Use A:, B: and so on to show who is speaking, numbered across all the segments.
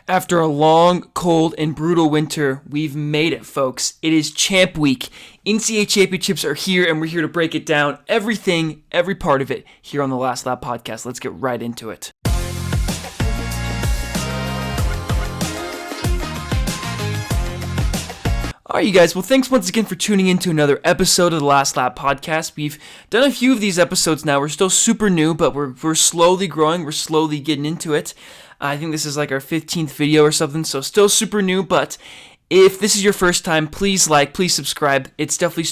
A: After a long, cold, and brutal winter, we've made it, folks. It is Champ Week. NCAA championships are here, and we're here to break it down. Everything, every part of it, here on the Last Lap podcast. Let's get right into it. All right, you guys. Well, thanks once again for tuning in to another episode of the Last Lap podcast. We've done a few of these episodes now. We're still super new, but we're slowly growing. We're slowly getting into it. I think this is like our 15th video or something, so still super new, but if this is your first time, please please subscribe. It's definitely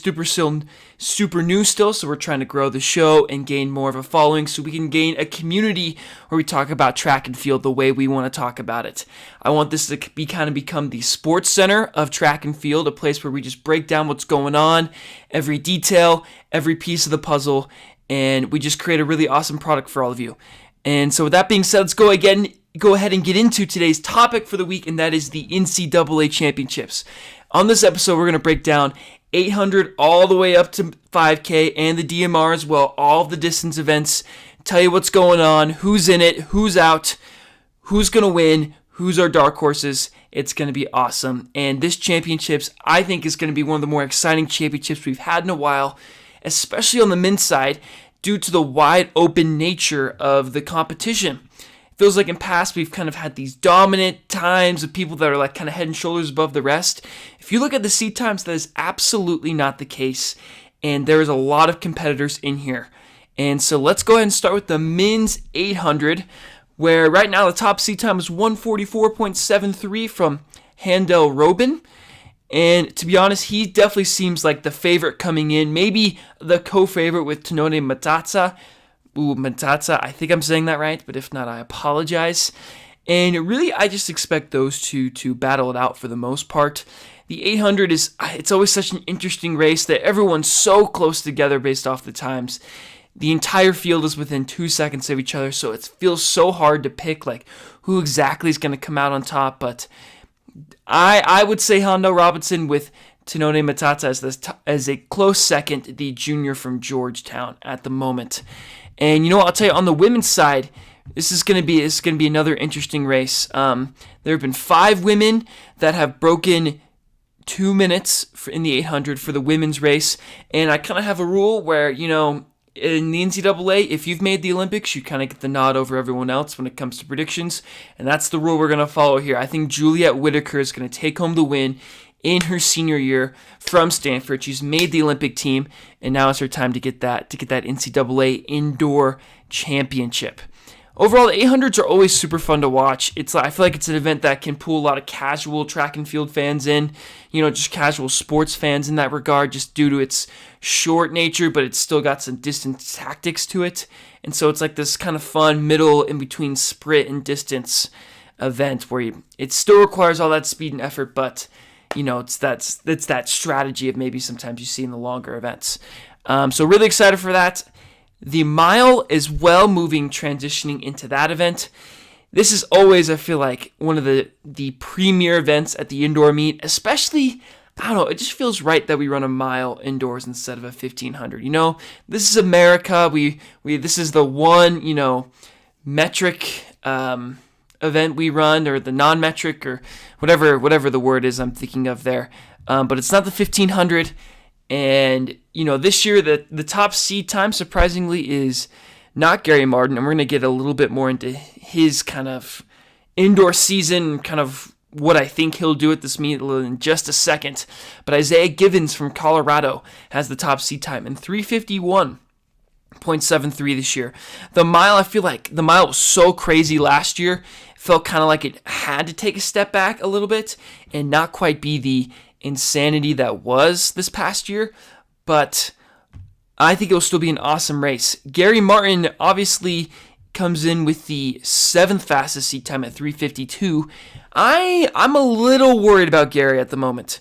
A: super new still, so we're trying to grow the show and gain more of a following so we can gain a community where we talk about track and field the way we want to talk about it. I want this to become the sports center of track and field, a place where we just break down what's going on, every detail, every piece of the puzzle, and we just create a really awesome product for all of you. And so with that being said, let's go ahead and get into today's topic for the week, and that is the NCAA championships. On this episode, we're going to break down 800 all the way up to 5K and the DMR as well, all of the distance events, tell you what's going on, who's in it, who's out, who's going to win, who's our dark horses. It's going to be awesome. And this championships, I think, is going to be one of the more exciting championships we've had in a while, especially on the men's side, due to the wide open nature of the competition. Feels like in past we've kind of had these dominant times of people that are like kind of head and shoulders above the rest. If you look at the seed times, that is absolutely not the case, and there is a lot of competitors in here. And so let's go ahead and start with the men's 800, where right now the top seed time is 144.73 from Hendengren. And to be honest, he definitely seems like the favorite coming in, maybe the co-favorite with Tenone Matatsa. Matatsa, I think I'm saying that right, but if not, I apologize. And really, I just expect those two to battle it out for the most part. The 800 it's always such an interesting race that everyone's so close together based off the times. The entire field is within 2 seconds of each other, so it feels so hard to pick like who exactly is going to come out on top, but I would say Hondo Robinson with Tenone Matatsa as a close second, the junior from Georgetown at the moment. And you know what, I'll tell you, on the women's side, this is going to be another interesting race. There have been 5 women that have broken 2 minutes in the 800 for the women's race, and I kind of have a rule where, you know, in the NCAA, if you've made the Olympics, you kind of get the nod over everyone else when it comes to predictions, and that's the rule we're going to follow here. I think Juliet Whitaker is going to take home the win in her senior year from Stanford. She's made the Olympic team, and now it's her time to get that NCAA indoor championship. Overall, the 800s are always super fun to watch. I feel like it's an event that can pull a lot of casual track and field fans in, just casual sports fans in that regard, just due to its short nature, but it's still got some distance tactics to it. And so it's like this kind of fun middle in between sprint and distance event where it still requires all that speed and effort, but it's that strategy of maybe sometimes you see in the longer events. So really excited for that. The mile as well, transitioning into that event. This is always, I feel like, one of the premier events at the indoor meet, especially, I don't know, it just feels right that we run a mile indoors instead of a 1500. This is America. This is the one, metric event we run, or the non-metric, or whatever the word is I'm thinking of there. But it's not the 1500. And, this year the top seed time, surprisingly, is not Gary Martin. And we're going to get a little bit more into his kind of indoor season, kind of what I think he'll do at this meet in just a second. But Isaiah Givens from Colorado has the top seed time in 351.73 this year. The mile, I feel like the mile was so crazy last year. It felt kind of like it had to take a step back a little bit and not quite be the insanity that was this past year, but I think it will still be an awesome race. Gary Martin obviously comes in with the 7th fastest seed time at 352. I'm a little worried about Gary at the moment.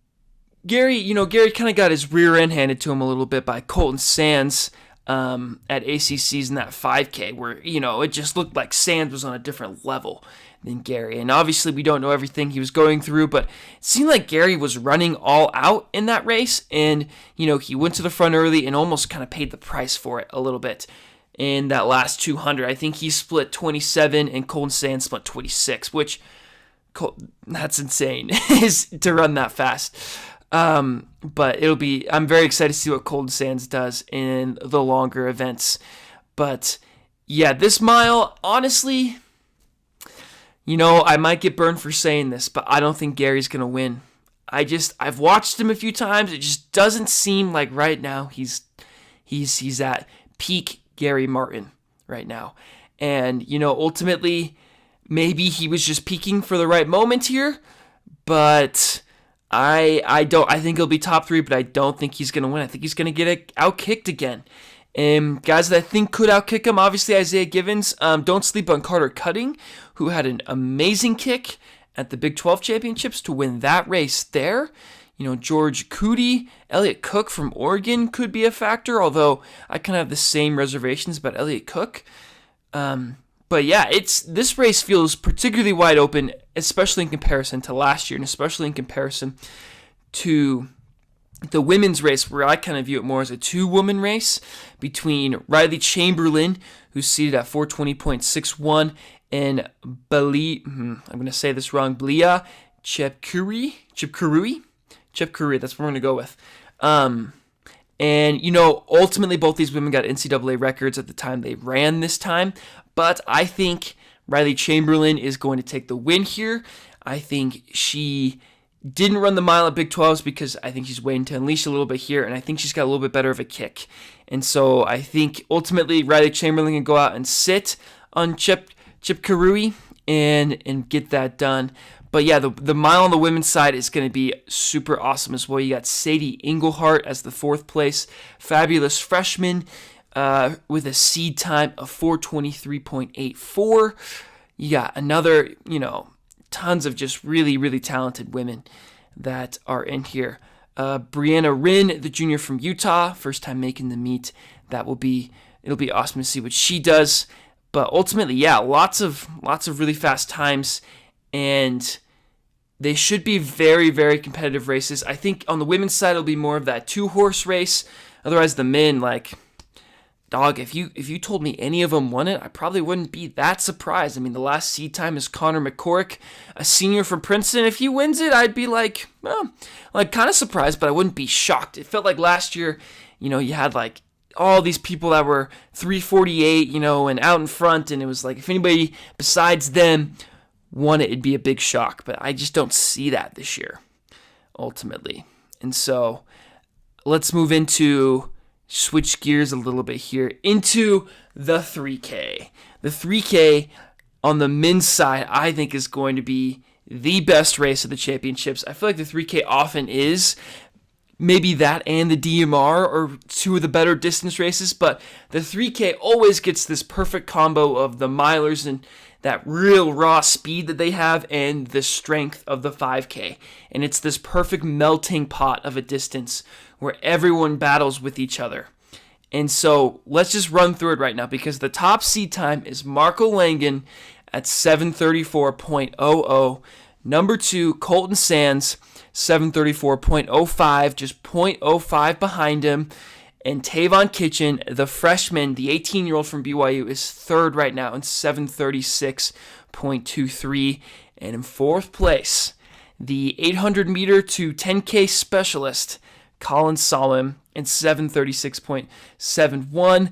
A: Gary kind of got his rear end handed to him a little bit by Colton Sands at ACC's in that 5K, where it just looked like Sands was on a different level than Gary. And obviously we don't know everything he was going through, but it seemed like Gary was running all out in that race, and he went to the front early and almost kind of paid the price for it a little bit in that last 200. I think he split 27 and Colton Sands split 26, which That's insane, is to run that fast. But I'm very excited to see what Colton Sands does in the longer events. But yeah, this mile, honestly, I might get burned for saying this, but I don't think Gary's going to win. I've watched him a few times. It just doesn't seem like right now he's at peak Gary Martin right now. And, ultimately, maybe he was just peaking for the right moment here, but I think he'll be top 3, but I don't think he's going to win. I think he's going to get out-kicked again. And guys that I think could outkick him, obviously Isaiah Givens. Don't sleep on Carter Cutting, who had an amazing kick at the Big 12 Championships to win that race there. George Cootie, Elliott Cook from Oregon could be a factor, although I kind of have the same reservations about Elliott Cook. But yeah, this race feels particularly wide open, especially in comparison to last year, and especially in comparison to the women's race, where I kind of view it more as a 2-woman race between Riley Chamberlain, who's seated at 420.61, and I'm going to say this wrong, Blia Chepkurui, that's what we're going to go with. And, ultimately both these women got NCAA records at the time they ran this time, but I think Riley Chamberlain is going to take the win here. I think she didn't run the mile at Big 12s because I think she's waiting to unleash a little bit here, and I think she's got a little bit better of a kick. And so I think ultimately Riley Chamberlain can go out and sit on Chepkurui and get that done. But yeah, the mile on the women's side is going to be super awesome as well. You got Sadie Englehart as the 4th place, fabulous freshman with a seed time of 4:23.84. You got another, tons of just really, really talented women that are in here. Brianna Rinn, the junior from Utah, first time making the meet. It'll be awesome to see what she does. But ultimately, yeah, lots of really fast times, and they should be very, very competitive races. I think on the women's side, it'll be more of that 2-horse race. Otherwise, the men, if you told me any of them won it, I probably wouldn't be that surprised. I mean, the last seed time is Connor McCorrick, a senior from Princeton. If he wins it, I'd be kind of surprised, but I wouldn't be shocked. It felt like last year, you had all these people that were 348, and out in front, and it was if anybody besides them won it, it'd be a big shock. But I just don't see that this year, ultimately. And so let's switch gears a little bit here into the 3K. The 3K on the men's side, I think, is going to be the best race of the championships. I feel like the 3K often is. Maybe that and the DMR are two of the better distance races, but the 3K always gets this perfect combo of the milers and that real raw speed that they have and the strength of the 5K. And it's this perfect melting pot of a distance where everyone battles with each other. And so let's just run through it right now, because the top seed time is Marco Langon at 7:34.00. Number 2, Colton Sands, 7:34.05, just 0.05 behind him. And Tavon Kitchen, the freshman, the 18-year-old from BYU, is 3rd right now in 7:36.23. And in 4th place, the 800-meter to 10K specialist, Colin Solomon, in 7:36.71.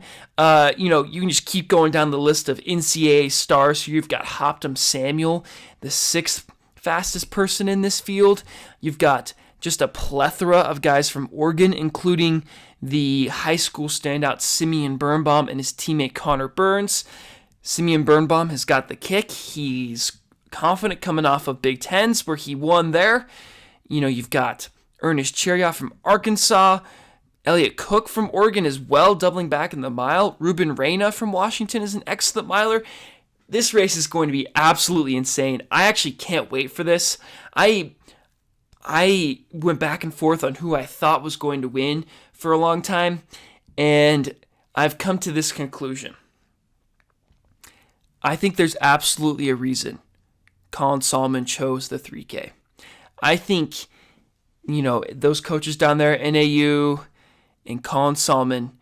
A: You can just keep going down the list of NCAA stars. So you've got Hoptum Samuel, the 6th fastest person in this field. You've got just a plethora of guys from Oregon, including the high school standout Simeon Birnbaum and his teammate Connor Burns. Simeon Birnbaum has got the kick. He's confident coming off of Big Tens where he won there. You've got Ernest Chariot from Arkansas, Elliott Cook from Oregon as well, doubling back in the mile. Ruben Reyna from Washington is an excellent miler. This race is going to be absolutely insane. I actually can't wait for this. I went back and forth on who I thought was going to win for a long time, and I've come to this conclusion. I think there's absolutely a reason Colin Solomon chose the 3K. I think, those coaches down there at NAU and Colin Solomon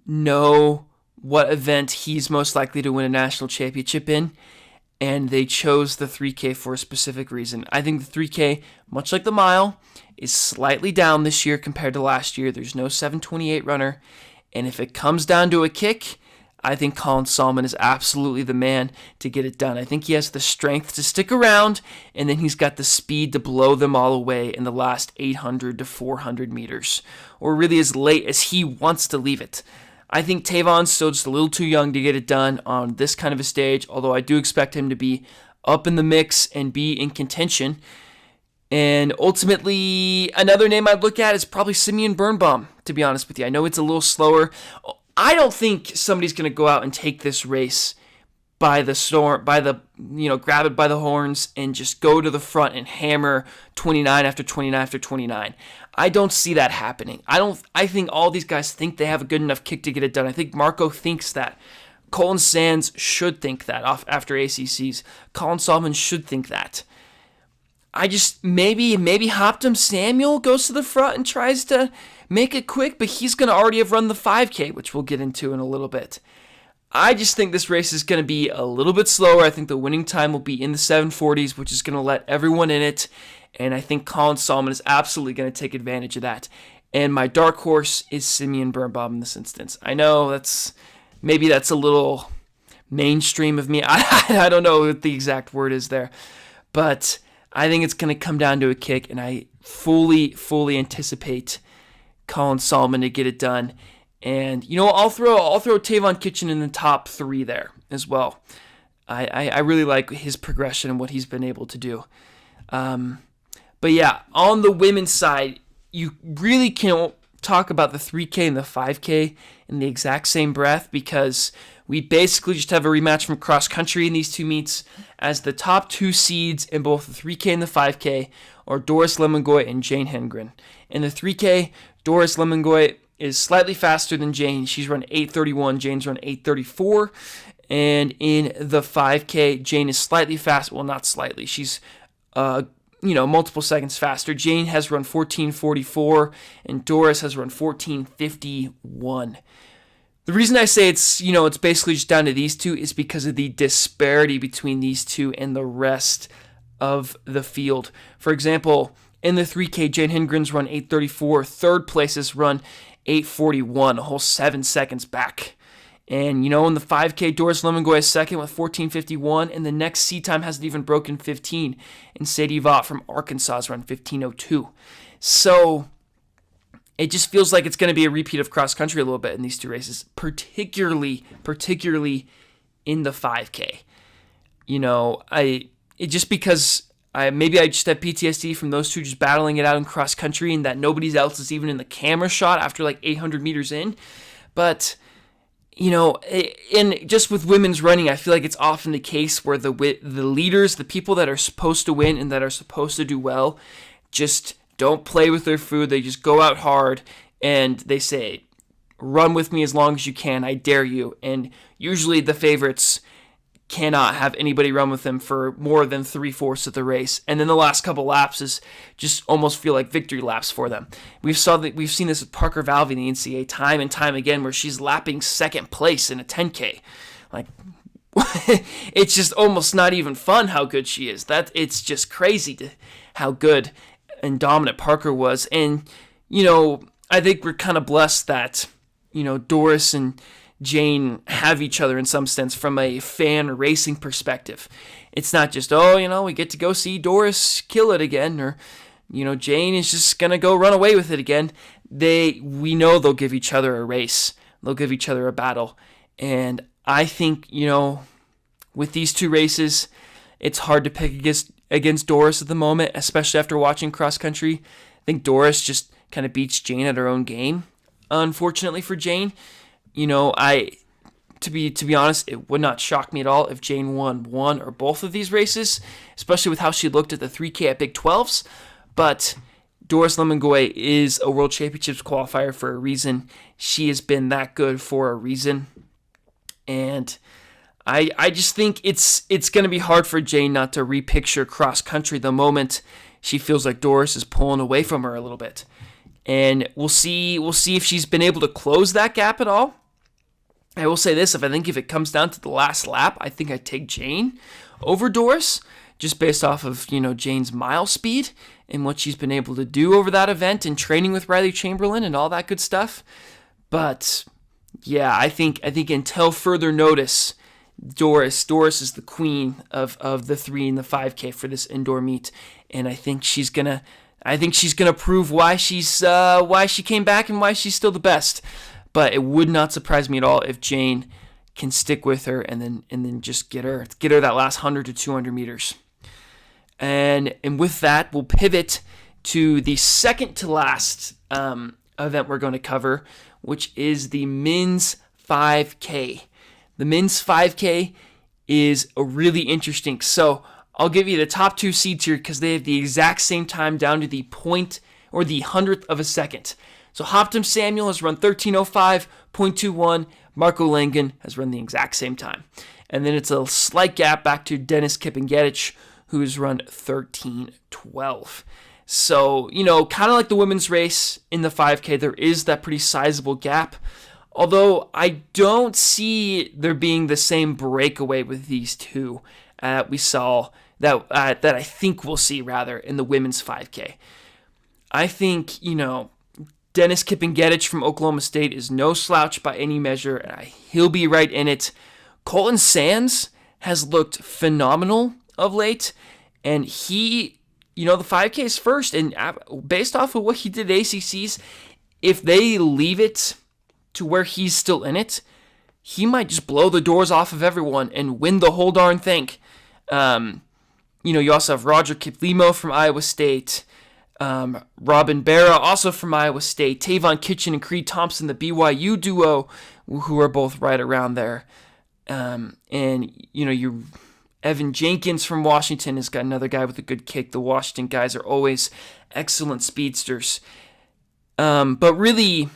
A: know what event he's most likely to win a national championship in, and they chose the 3K for a specific reason. I think the 3K, much like the mile, is slightly down this year compared to last year. There's no 7:28 runner, and if it comes down to a kick, I think Colin Salmon is absolutely the man to get it done. I think he has the strength to stick around, and then he's got the speed to blow them all away in the last 800 to 400 meters, or really as late as he wants to leave it. I think Tavon's still just a little too young to get it done on this kind of a stage, although I do expect him to be up in the mix and be in contention. And ultimately, another name I'd look at is probably Simeon Birnbaum, to be honest with you. I know it's a little slower. I don't think somebody's going to go out and take this race by the storm, grab it by the horns and just go to the front and hammer 29 after 29 after 29. I don't see that happening. I think all these guys think they have a good enough kick to get it done. I think Marco thinks that. Colin Sands should think that off after ACCs. Colin Salmon should think that. I just maybe Hoptum Samuel goes to the front and tries to make it quick, but he's going to already have run the 5K, which we'll get into in a little bit. I just think this race is going to be a little bit slower. I think the winning time will be in the 740s, which is going to let everyone in it, and I think Colin Salmon is absolutely going to take advantage of that. And my dark horse is Simeon Birnbaum in this instance. I know that's a little mainstream of me. I don't know what the exact word is there, but I think it's going to come down to a kick, and I fully anticipate Colin Salmon to get it done. And, I'll throw Tavon Kitchen in the top 3 there as well. I really like his progression and what he's been able to do. But yeah, on the women's side, you really can't talk about the 3K and the 5K in the exact same breath, because we basically just have a rematch from cross country in these two meets, as the top 2 seeds in both the 3K and the 5K are Doris Lemongoy and Jane Hendengren. In the 3K, Doris Lemongoy is slightly faster than Jane. She's run 8:31, Jane's run 8:34. And in the 5K, Jane is slightly faster. Well, not slightly. She's multiple seconds faster. Jane has run 14:44, and Doris has run 14:51. The reason I say it's basically just down to these two is because of the disparity between these two and the rest of the field. For example, in the 3K, Jane Hendengren's run 8:34. Third place is run 8:41, a whole 7 seconds back. And, in the 5K, Doris Lemongoy is second with 14:51, and the next seed time hasn't even broken 15. And Sadie Vaught from Arkansas has run 15:02. So it just feels like it's going to be a repeat of cross country a little bit in these two races, particularly in the 5K. Maybe I just have PTSD from those two just battling it out in cross country, and that nobody else is even in the camera shot after like 800 meters in. But and just with women's running, I feel like it's often the case where the leaders, the people that are supposed to win and that are supposed to do well, just don't play with their food. They just go out hard and they say, run with me as long as you can, I dare you. And usually the favorites cannot have anybody run with them for more than 3/4 of the race. And then the last couple laps is just almost feel like victory laps for them. We've seen this with Parker Valvey in the NCAA time and time again, where she's lapping second place in a 10K. Like, it's just almost not even fun how good she is. It's just crazy how good and dominant Parker was. And, I think we're kind of blessed that, Doris and Jane have each other in some sense from a fan racing perspective. It's not just, we get to go see Doris kill it again, or, Jane is just going to go run away with it again. We know they'll give each other a race. They'll give each other a battle. And I think, with these two races, it's hard to pick against Doris at the moment, especially after watching cross country. I think Doris just kind of beats Jane at her own game, unfortunately for Jane. To be honest, it would not shock me at all if Jane won one or both of these races, especially with how she looked at the 3K at Big 12s. But Doris Lemongoy is a World Championships qualifier for a reason. She has been that good for a reason. And I just think it's going to be hard for Jane not to repicture cross country the moment she feels like Doris is pulling away from her a little bit. And we'll see if she's been able to close that gap at all. I will say this, if it comes down to the last lap, I think I'd take Jane over Doris, just based off of, Jane's mile speed and what she's been able to do over that event and training with Riley Chamberlain and all that good stuff. But yeah, I think until further notice, Doris is the queen of the 3 and the 5K for this indoor meet, and I think she's gonna prove why she came back and why she's still the best. But it would not surprise me at all if Jane can stick with her and then just get her that last 100 to 200 meters. And with that, we'll pivot to the second to last event we're going to cover, which is the men's 5K. The men's 5K is a really interesting. So I'll give you the top 2 seeds here because they have the exact same time down to the point or the 100th of a second. So Hoptum Samuel has run 13:05.21. Marco Langon has run the exact same time. And then it's a slight gap back to Dennis Kipengedic, who's run 13:12. So, kind of like the women's race in the 5K, there is that pretty sizable gap. Although I don't see there being the same breakaway with these two we saw, that I think we'll see, rather, in the women's 5K. I think, Dennis Kipengedic from Oklahoma State is no slouch by any measure, and he'll be right in it. Colton Sands has looked phenomenal of late, and he, the 5K is first, and based off of what he did at ACCs, if they leave it to where he's still in it, he might just blow the doors off of everyone and win the whole darn thing. You also have Roger Kiplimo from Iowa State, Robin Barra, also from Iowa State, Tavon Kitchen and Creed Thompson, the BYU duo, who are both right around there. Evan Jenkins from Washington has got another guy with a good kick. The Washington guys are always excellent speedsters. But really,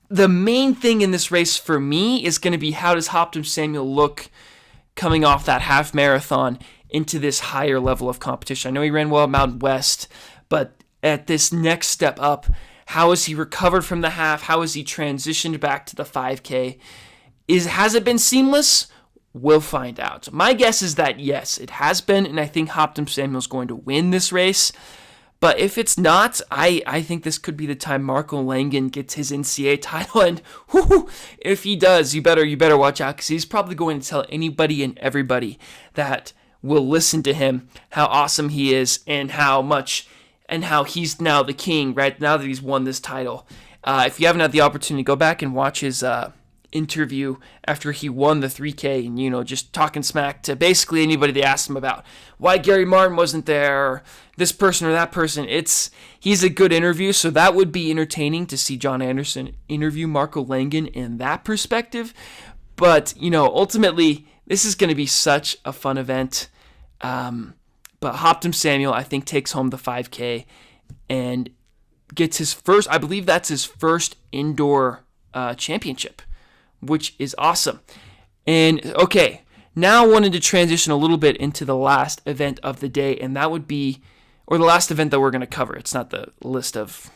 A: the main thing in this race for me is going to be, how does Hoptum Samuel look coming off that half marathon into this higher level of competition? I know he ran well at Mountain West, but at this next step up, how has he recovered from the half? How has he transitioned back to the 5K? Has it been seamless? We'll find out. My guess is that yes, it has been, and I think Hoptum Samuel's going to win this race. But if it's not, I think this could be the time Marco Langon gets his NCAA title, and if he does, you better watch out, because he's probably going to tell anybody and everybody that will listen to him how awesome he is and how he's now the king, right, now that he's won this title. If you haven't had the opportunity, go back and watch his interview after he won the 3K, and just talking smack to basically anybody they asked him about why Gary Martin wasn't there, or this person or that person. He's a good interview, so that would be entertaining to see John Anderson interview Marco Langon in that perspective. But ultimately, this is going to be such a fun event. But Hoptum Samuel, I think, takes home the 5K and gets his first, I believe that's his first indoor championship, which is awesome. And okay, now I wanted to transition a little bit into the last event of the day, and that would be, or the last event that we're going to cover. It's not the list of,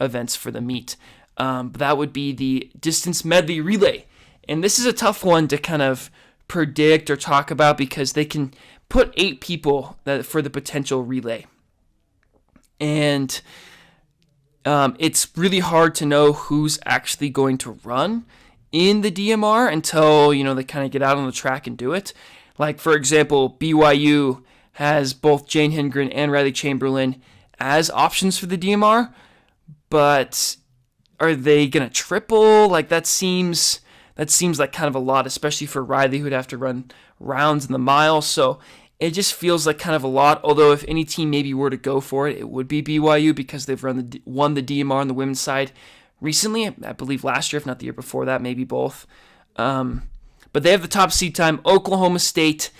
A: events for the meet. But that would be the distance medley relay. And this is a tough one to kind of predict or talk about, because they can put 8 people for the potential relay. And it's really hard to know who's actually going to run in the DMR until, they kind of get out on the track and do it. Like, for example, BYU has both Jane Hendengren and Riley Chamberlain as options for the DMR, but are they going to triple? Like, that seems like kind of a lot, especially for Riley, who'd have to run rounds in the mile. So it just feels like kind of a lot. Although if any team maybe were to go for it, it would be BYU, because they've won the DMR on the women's side recently. I believe last year, if not the year before that, maybe both. But they have the top seed time. Oklahoma State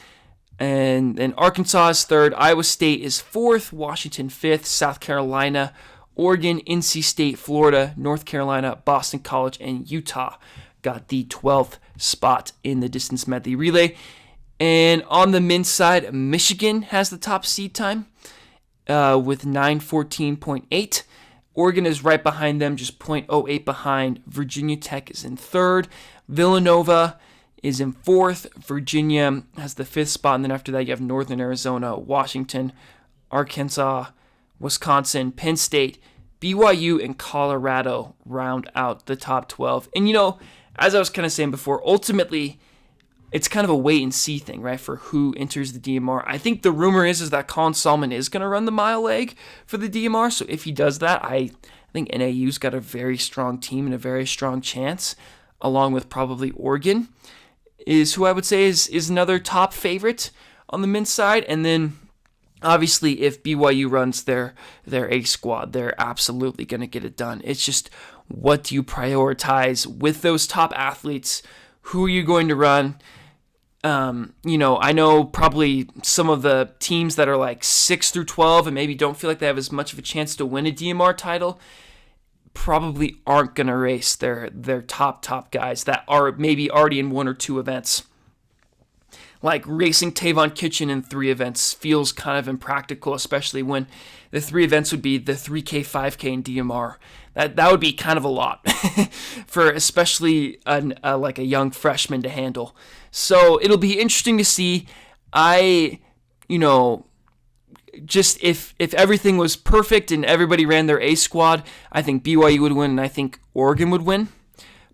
A: and Arkansas is 3rd. Iowa State is 4th. Washington 5th. South Carolina, Oregon, NC State, Florida, North Carolina, Boston College, and Utah got the 12th spot in the distance medley relay. And on the men's side, Michigan has the top seed time with 9:14.8. Oregon is right behind them, just 0.08 behind. Virginia Tech is in 3rd. Villanova, is in 4th. Virginia has the 5th spot, and then after that you have Northern Arizona, Washington, Arkansas, Wisconsin, Penn State, BYU, and Colorado round out the top 12. And, as I was kind of saying before, ultimately, it's kind of a wait-and-see thing, right, for who enters the DMR. I think the rumor is that Colin Solomon is going to run the mile leg for the DMR, so if he does that, I think NAU's got a very strong team and a very strong chance, along with probably Oregon, is who I would say is another top favorite on the men's side. And then, obviously, if BYU runs their A squad, they're absolutely going to get it done. It's just, what do you prioritize with those top athletes? Who are you going to run? I know probably some of the teams that are like 6 through 12 and maybe don't feel like they have as much of a chance to win a DMR title probably aren't going to race their top guys that are maybe already in 1 or 2 events. Like racing Tavon Kitchen in 3 events feels kind of impractical, especially when the 3 events would be the 3K, 5K, and DMR. That would be kind of a lot for especially like a young freshman to handle. So it'll be interesting to see. Just if everything was perfect and everybody ran their A squad, I think BYU would win and I think Oregon would win.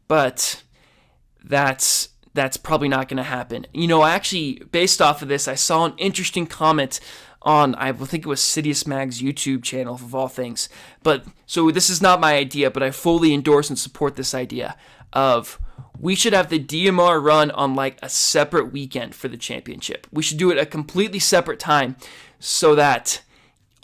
A: But that's probably not going to happen. I actually, based off of this, I saw an interesting comment on, I think it was Sidious Mag's YouTube channel, of all things. But, so this is not my idea, but I fully endorse and support this idea of, we should have the DMR run on like a separate weekend for the championship. We should do it a completely separate time so that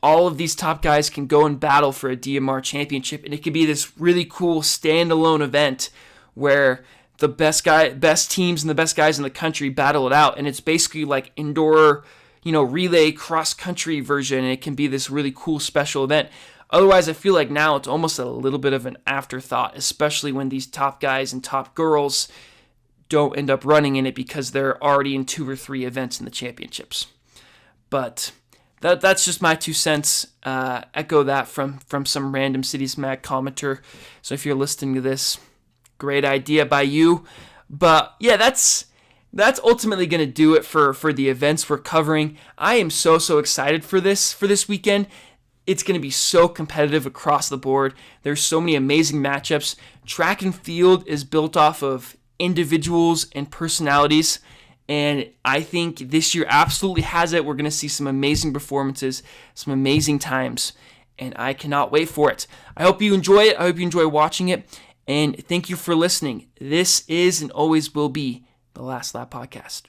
A: all of these top guys can go and battle for a DMR championship. And it could be this really cool standalone event where the best teams and the best guys in the country battle it out. And it's basically like indoor, relay cross-country version. And it can be this really cool special event. Otherwise, I feel like now it's almost a little bit of an afterthought, especially when these top guys and top girls don't end up running in it because they're already in 2 or 3 events in the championships. But that's just my 2 cents. Echo that from some random Sidious Mag commenter. So if you're listening to this, great idea by you. But yeah, that's ultimately going to do it for the events we're covering. I am so excited for this weekend. It's going to be so competitive across the board. There's so many amazing matchups. Track and field is built off of individuals and personalities, and I think this year absolutely has it. We're going to see some amazing performances, some amazing times, and I cannot wait for it. I hope you enjoy it. I hope you enjoy watching it, and thank you for listening. This is and always will be the Last Lap Podcast.